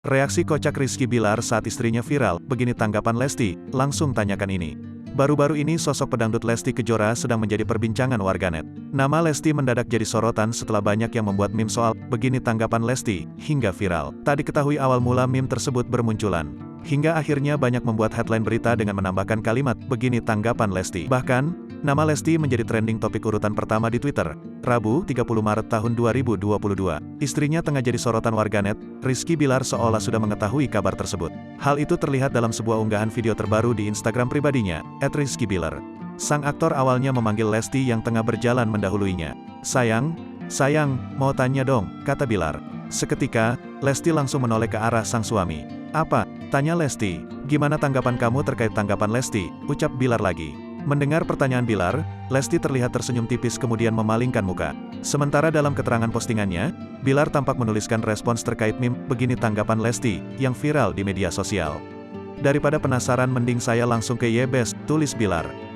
Reaksi kocak Rizky Bilar saat istrinya viral, begini tanggapan Lesti, langsung tanyakan ini. Baru-baru ini sosok pedangdut Lesti Kejora sedang menjadi perbincangan warganet. Nama Lesti mendadak jadi sorotan setelah banyak yang membuat meme soal begini tanggapan Lesti, hingga viral. Tak diketahui awal mula meme tersebut bermunculan. Hingga akhirnya banyak membuat headline berita dengan menambahkan kalimat begini tanggapan Lesti. Bahkan, nama Lesti menjadi trending topik urutan pertama di Twitter. Rabu, 30 Maret tahun 2022. Istrinya tengah jadi sorotan warganet, Rizky Bilar seolah sudah mengetahui kabar tersebut. Hal itu terlihat dalam sebuah unggahan video terbaru di Instagram pribadinya, @rizkybilar. Sang aktor awalnya memanggil Lesti yang tengah berjalan mendahuluinya. Sayang, mau tanya dong, kata Bilar. Seketika, Lesti langsung menoleh ke arah sang suami. Apa? Tanya Lesti. Gimana tanggapan kamu terkait tanggapan Lesti? Ucap Bilar lagi. Mendengar pertanyaan Bilar, Lesti terlihat tersenyum tipis kemudian memalingkan muka. Sementara dalam keterangan postingannya, Bilar tampak menuliskan respons terkait meme begini tanggapan Lesti yang viral di media sosial. Daripada penasaran mending saya langsung ke Yebes, tulis Bilar.